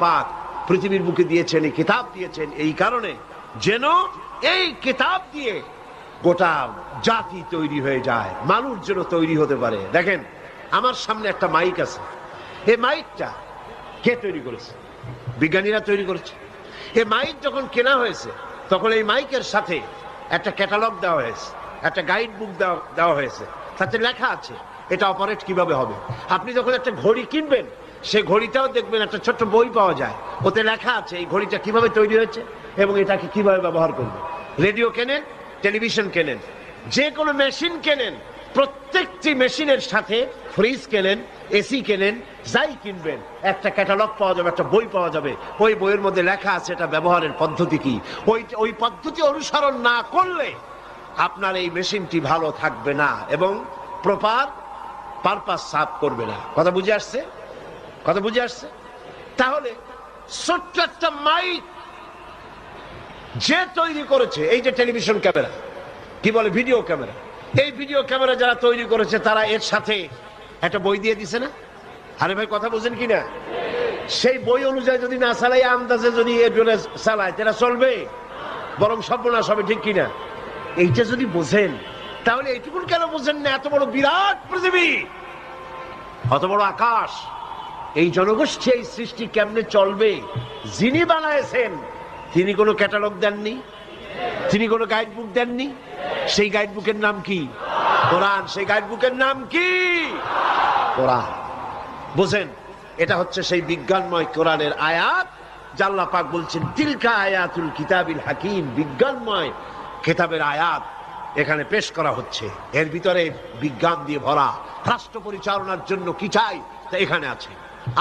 পাক পৃথিবীর বুকে দিয়েছেন, এই কিতাব দিয়েছেন এই কারণে যেন এই কিতাব দিয়ে গোটা জাতি তৈরি হয়ে যায়, মানুষ যেন তৈরি হতে পারে। দেখেন আমার সামনে একটা মাইক আছে, এই মাইকটা কে তৈরি করেছে? বিজ্ঞানীরা তৈরি করেছে। এই মাইক যখন কেনা হয়েছে তখন এই মাইকের সাথে একটা ক্যাটালগ দেওয়া হয়েছে, একটা গাইড বুক দেওয়া হয়েছে, তাতে লেখা আছে এটা অপারেট কিভাবে হবে। আপনি যখন একটা ঘড়ি কিনবেন সেই ঘড়িটাও দেখবেন একটা ছোট্ট বই পাওয়া যায়, ওতে লেখা আছে এই ঘড়িটা কিভাবে তৈরি হয়েছে এবং এটাকে কিভাবে ব্যবহার করবেন। রেডিও কেনেন, টেলিভিশন কেনেন, যে কোনো মেশিন কেনেন, প্রত্যেকটি মেশিনের সাথে ফ্রিজ কেনেন, এসি কেনেন, যাই কিনবেন একটা ক্যাটালগ পাওয়া যাবে, একটা বই পাওয়া যাবে। ওই বইয়ের মধ্যে লেখা আছে এটা ব্যবহারের পদ্ধতি কি। ওই পদ্ধতি অনুসরণ না করলে আপনার এই মেশিনটি ভালো থাকবে না এবং প্রপার পারপাস সার্ভ করবে না। কথা বুঝে আসছে? কথা বুঝে আসছে? তাহলে ছোট্ট একটা মাইক যে তৈরি করেছে, এই যে টেলিভিশন ক্যামেরা, কি বলে ভিডিও ক্যামেরা, এই ভিডিও ক্যামেরা যারা তৈরি করেছে তারা এর সাথে একটা বই দিয়ে দিছে না? আরে ভাই কথা বুঝেন কিনা? সেই বই অনুযায়ী যদি না চালাই, আন্দাজে যদি এগুলো চালায় তারা চলবে, বরং সর্বনাশ হবে, ঠিক কিনা? এইটা যদি বোঝেন তাহলে এইটুকুন কেন বোঝেন না? এত বড় বিরাট পৃথিবী, অত বড় আকাশ, এই জনগোষ্ঠী এই সৃষ্টি কেমনে চলবে? যিনি বানাইছেন তিনি কোনো ক্যাটালগ দেননি, তিনি কোনো গাইড বুক দেননি। সেই গাইড বুকের নাম কি? কোরআন। সেই গাইড বুকের নাম কি? কোরআন। বুঝেন, এটা হচ্ছে সেই বিজ্ঞানময় কোরআনের আয়াত। আল্লাহ পাক বলছেন তিলকা আয়াতুল কিতাবিল হাকিম, বিজ্ঞানময় কিতাবের আয়াত এখানে পেশ করা হচ্ছে। এর ভিতরে বিজ্ঞান দিয়ে ভরা। রাষ্ট্র পরিচালনার জন্য কি চাই তা এখানে আছে।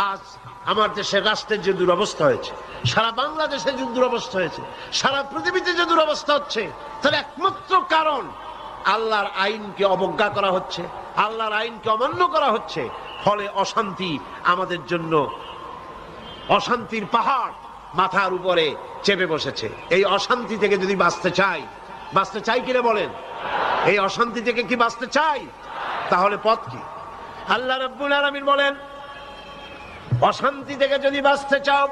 আজ আমার দেশের রাষ্ট্রের যে দুরবস্থা হয়েছে, সারা বাংলাদেশে যে দুরবস্থা হয়েছে, সারা পৃথিবীতে যে দুরবস্থা হচ্ছে, তার একমাত্র কারণ আল্লাহর আইনকে অবজ্ঞা করা হচ্ছে, আল্লাহর আইনকে অমান্য করা হচ্ছে। ফলে অশান্তি আমাদের জন্য, অশান্তির পাহাড় মাথার উপরে চেপে বসেছে। এই অশান্তি থেকে যদি বাঁচতে চাই কিনা বলেন? এই অশান্তি থেকে কি বাঁচতে চাই? তাহলে পথ কি? আল্লাহ রাব্বুল আলামিন বলেন অশান্তি থেকে যদি বাঁচতে চাও,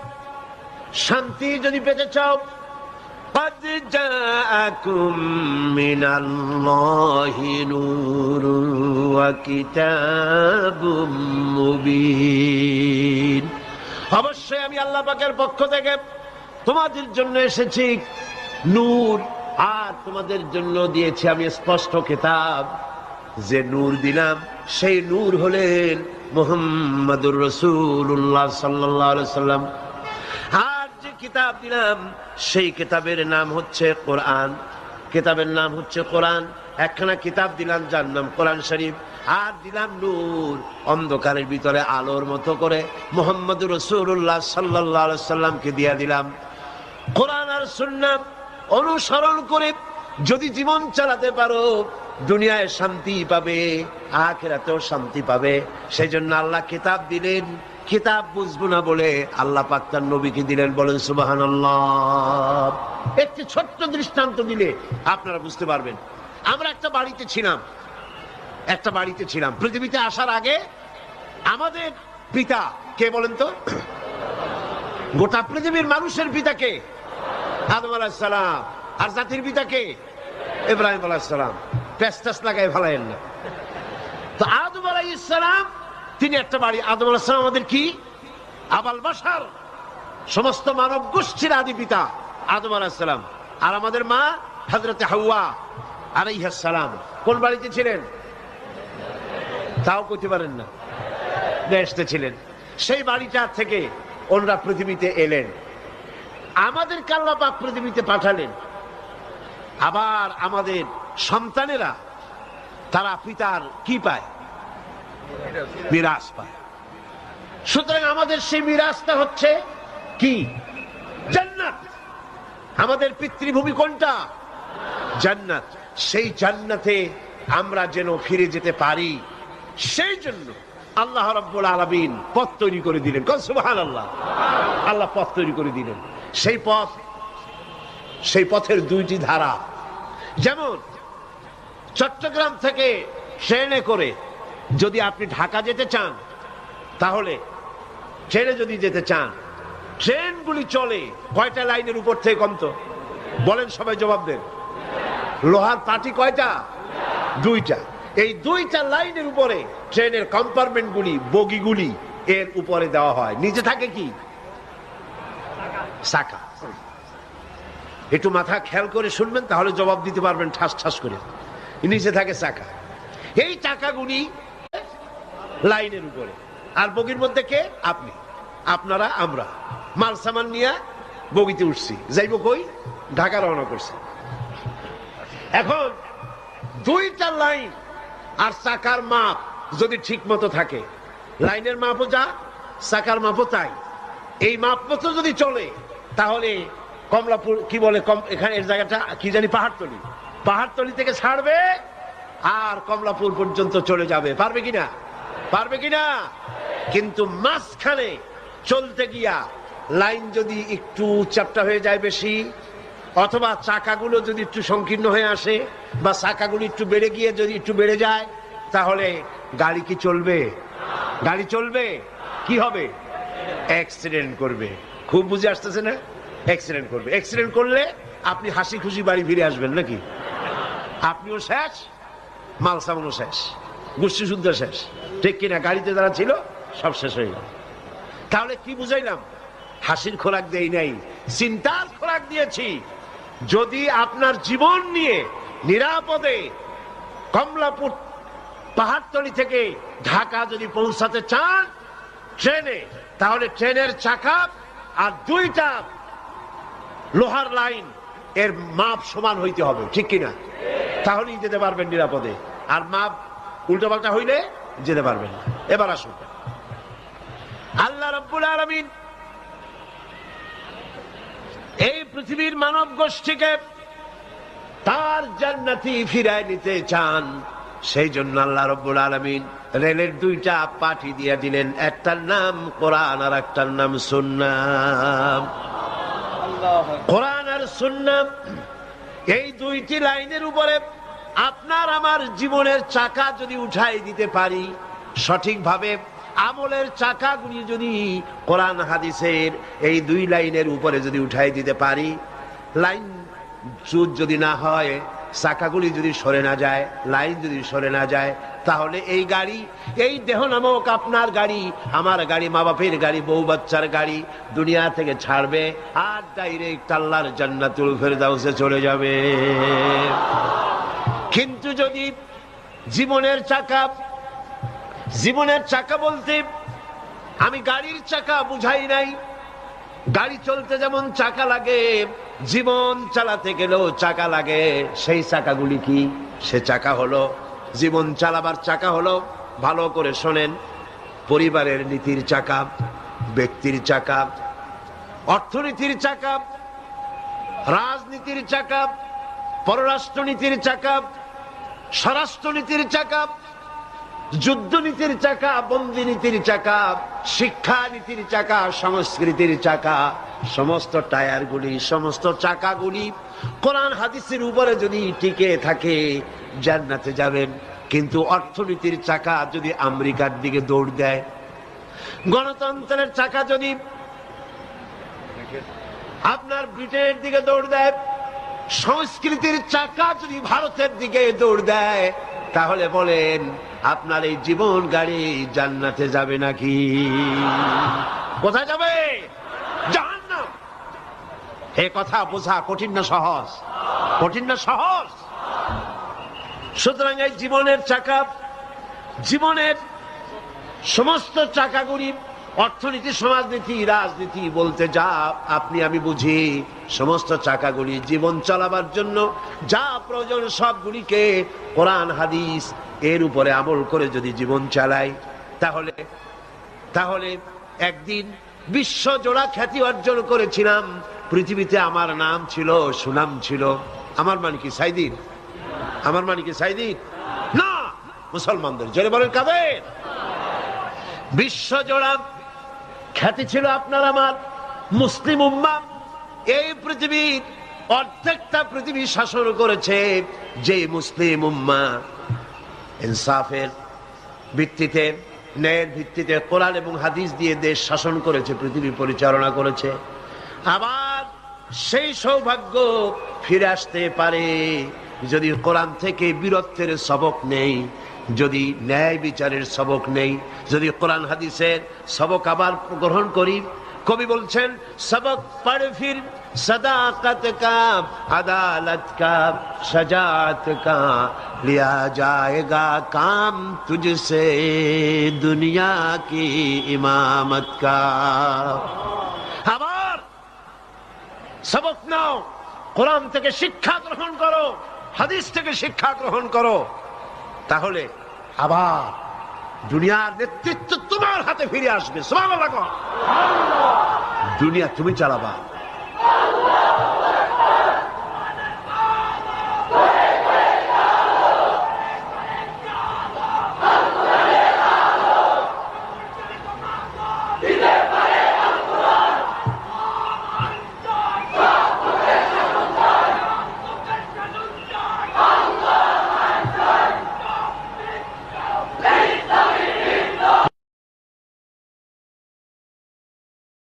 শান্তি যদি পেতে চাও, قد جاءكم من الله نور وكتاب مبين। অবশ্যই আমি আল্লাহ পাকের পক্ষ থেকে তোমাদের জন্য এসেছি নূর, আর তোমাদের জন্য দিয়েছি আমি স্পষ্ট কিতাব। যে নূর দিলাম সেই নূর হলেন মুহাম্মাদুর রাসূলুল্লাহ সাল্লাল্লাহু আলাইহি সাল্লাম। আর যে কিতাব দিলাম সেই কিতাবের নাম হচ্ছে কোরআন। কিতাবের নাম হচ্ছে কোরআন। একখানা কিতাব দিলাম যার নাম কোরআন শরীফ, আর দিলাম নূর, অন্ধকারের ভিতরে আলোর মতো করে মুহাম্মাদুর রাসূলুল্লাহ সাল্লাল্লাহু আলাইহি সাল্লামকে দিয়ে দিলাম। কোরআন আর সুন্নাহ অনুসরণ করে যদি জীবন চালাতে পারো, দুনিয়ায় শান্তি পাবে, আখিরাতেও শান্তি পাবে। সেই জন্য আল্লাহ কিতাব দিলেন। কিতাব বুঝবো না বলে আল্লাহ পাক তার নবীকে দিলেন। বলেন সুবহানাল্লাহ। একটি ছোট্ট দৃষ্টান্ত দিলে আপনারা বুঝতে পারবেন। আমরা একটা বাড়িতে ছিলাম। পৃথিবীতে আসার আগে আমাদের পিতা কে বলেন তো? গোটা পৃথিবীর মানুষের পিতা কে? আদম আলাইহিস সালাম। আর জাতির পিতা কে? ইব্রাহিম আলাইহিস সালাম। পেস্টাস লাগায় ফেলায়েন না তো। আদম আলাইহিস সালাম তিনি একটা বাড়ি। আদম আলাইহিস সালাম আমাদের কি? আবাল বাশার, সমস্ত মানব গোষ্ঠীর আদি পিতা আদম আলাইহিস সালাম। আর আমাদের মা হযরতে হাওয়া আলাইহিস সালাম কোন বাড়িতে ছিলেন? তাও কইতে পারেন না। বেহেশতে ছিলেন। সেই বাড়িটা থেকে ওনারা পৃথিবীতে এলেন। আমাদের আল্লাহ পাক পৃথিবীতে পাঠালেন। আবার আমাদের সন্তানেরা তারা পিতার কি পায়? মিরাস পায়। সুতরাং আমাদের সেই মিরাসটা হচ্ছে কি? জান্নাত। আমাদের পিতৃভূমি কোনটা? জান্নাত। সেই জান্নাতে আমরা যেন ফিরে যেতে পারি, সেই জন্য আল্লাহ রাব্বুল আলামিন পথ তৈরি করে দিলেন। সুবহানাল্লাহ। আল্লাহ পথ তৈরি করে দিলেন। সেই পথের দুইটি ধারা। যেমন চট্টগ্রাম থেকে ট্রেনে করে যদি আপনি ঢাকা যেতে চান, তাহলে ট্রেনে যদি যেতে চান ট্রেনগুলি চলে কয়টা লাইনের উপর থেকে কন্ত বলেন, সবাই জবাব দেন। লোহার পাটি কয়টা? দুইটা। এই দুইটা লাইনের উপরে ট্রেনের কম্পার্টমেন্ট গুলি, বগিগুলি এর উপরে দেওয়া হয়। নিচে থাকে কি? চাকা। একটু মাথা খেয়াল করে শুনবেন, তাহলে জবাব দিতে পারবেন ঠাস ঠাস করে। নিচে থাকে চাকা। এই চাকাগুলি লাইনের উপরে, আর বগির মধ্যে কে? আপনি, আপনারা, আমরা মাল সামান নিয়ে বগিতে উঠছি, যাইব কই? ঢাকা রওনা করছি। এখন দুইটা লাইন আর চাকার মাপ যদি ঠিক মতো থাকে, লাইনের মাপও যা, চাকার মাপও তাই, এই মাপ মতো যদি চলে, তাহলে কমলাপুর কি বলে, এখানে এর জায়গাটা কি জানি, পাহাড়তলি, পাহাড়তলি থেকে ছাড়বে আর কমলাপুর পর্যন্ত চলে যাবে। পারবে কিনা? পারবে কিনা? কিন্তু মাঝখানে চলতে গিয়া লাইন যদি একটু চ্যাপ্টা হয়ে যায় বেশি, অথবা চাকাগুলো যদি একটু সংকীর্ণ হয়ে আসে, বা চাকাগুলো একটু বেড়ে গিয়ে যদি একটু বেড়ে যায়, তাহলে গাড়ি কি চলবে? গাড়ি চলবে? কি হবে? অ্যাক্সিডেন্ট করবে। খুব বুঝে আসতেছে না? অ্যাক্সিডেন্ট করবে। অ্যাক্সিডেন্ট করলে আপনি হাসি খুশি বাড়ি ফিরে আসবেন নাকি? আপনিও শেষ, মাল সামানও শেষ, গোষ্ঠী শুদ্ধ শেষ, ঠিক কিনা? গাড়িতে যারা ছিল সব শেষ হয়ে গেল। তাহলে কি বুঝাইলাম? হাসির খোরাক দেই নাই, চিন্তার খোরাক দিয়েছি। যদি আপনার জীবন নিয়ে নিরাপদে কমলাপুর পাহাড়তলি থেকে ঢাকা যদি পৌঁছাতে চান ট্রেনে, তাহলে ট্রেনের চাকা আর দুইটা লোহার লাইন এর মাপ সমান হইতে হবে, ঠিক কিনা? তাহলেই যেতে পারবেন নিরাপদে। আর মাপ উল্টোপাল্টা হইলে যেতে পারবেন না। এবার আসুন, আল্লাহ রাব্বুল আলামিন এই পৃথিবীর মানব গোষ্ঠীকে তার জান্নাতি ফিরায় নিতে চান। সেই জন্য আল্লাহ রাব্বুল আলামিন রেলের দুইটা পাটি দিয়ে দিলেন, একটার নাম কোরআন আর একটার নাম সুন্নাহ। কোরআন আর সুন্নাহ এই দুইটি লাইনের উপরে আপনার আমার জীবনের চাকা যদি উঠাই দিতে পারি, সঠিকভাবে আমলের চাকাগুলি যদি কোরআন হাদিসের এই দুই লাইনের উপরে যদি উঠাই দিতে পারি, লাইন চুট যদি না হয়, চাকাগুলি যদি সরে না যায়, লাইন যদি সরে না যায়, তাহলে এই গাড়ি, এই দেহ নামক আপনার গাড়ি, আমার গাড়ি, মা বাপের গাড়ি, বউ বাচ্চার গাড়ি দুনিয়া থেকে ছাড়বে আর ডাইরেক্ট আল্লাহর জান্নাতুল ফেরদাউসে চলে যাবে। কিন্তু যদি জীবনের চাকা, জীবনের চাকা বলতে আমি গাড়ির চাকা বুঝাই নাই। গাড়ি চলতে যেমন চাকা লাগে, জীবন চালাতে গেলেও চাকা লাগে। সেই চাকাগুলি কি? সে চাকা হলো, জীবন চালাবার চাকা হলো, ভালো করে শোনেন, পরিবারের নীতির চাকা, ব্যক্তির চাকা, অর্থনীতির চাকা, রাজনীতির চাকা, পররাষ্ট্রনীতির চাকা, স্বরাষ্ট্রনীতির চাকা, যুদ্ধনীতির চাকা, বন্দিনীতির চাকা, শিক্ষানীতির চাকা, সংস্কৃতির চাকা, সমস্ত টায়ারগুলি, সমস্ত চাকাগুলি কোরআন হাদিসের উপরে যদি টিকে থাকে জান্নাতে যাবেন। কিন্তু অর্থনীতির চাকা যদি আমেরিকার দিকে দৌড় দেয়, গণতন্ত্রের চাকা যদি আপনার ব্রিটেনের দিকে দৌড় দেয়, সংস্কৃতির চাকা যদি ভারতের দিকে দৌড় দেয়, তাহলে বলেন আপনার এই জীবন গাড়ি জান্নাতে যাবে নাকি? কোথায় যাবে? জাহান্নাম। এ কথা বোঝা কঠিন না সহজ? কঠিন না সহজ? সুতরাং এই জীবনের চাকা, জীবনের সমস্ত চাকাগুলি, অর্থনীতি, সমাজনীতি, রাজনীতি বলতে যা আপনি আমি বুঝি, সমস্ত চাকাগুলি জীবন চালাবার জন্য যা প্রয়োজন সবগুলিকে কোরআন হাদিস এর উপরে আমল করে যদি জীবন চালাই, তাহলে তাহলে একদিন বিশ্ব জোড়া খ্যাতি অর্জন করেছিলাম। পৃথিবীতে আমার নাম ছিল, সুনাম ছিল। আমার মানে কি সাইদিন? আমার মানে কি সাইদিন? না, মুসলমানদের। জোরে বলেন কাদের? বিশ্ব জোড়া খ্যাতি ছিল আপনার আমার মুসলিম উম্মাহ। এই পৃথিবীর অর্ধেকটা পৃথিবী শাসন করেছে যে মুসলিম উম্মাহ ইনসাফের ভিত্তিতে ন্যায়ের ভিত্তিতে কোরআন এবং হাদিস দিয়ে দেশ শাসন করেছে, পৃথিবী পরিচালনা করেছে। আবার সেই সৌভাগ্য ফিরে আসতে পারে যদি কোরআন থেকে বীরত্বের সবক নেই, যদি ন্যায় বিচারের সবক নেই, যদি কোরআন হাদিসের সবক আবার গ্রহণ করি। কবি বলছেন, সবক পড় ফির सदाकत का, अदालत का, सजात का, लिया जाएगा काम तुझसे दुनिया की इमामत का। আবার সবক নাও, কোরআন থেকে শিক্ষা গ্রহণ করো, হাদিস থেকে শিক্ষা গ্রহণ করো, তাহলে আবার দুনিয়ার নেতৃত্ব তোমার হাতে ফিরে আসবে। সুবহানাল্লাহ। দুনিয়া তুমি চালাবা।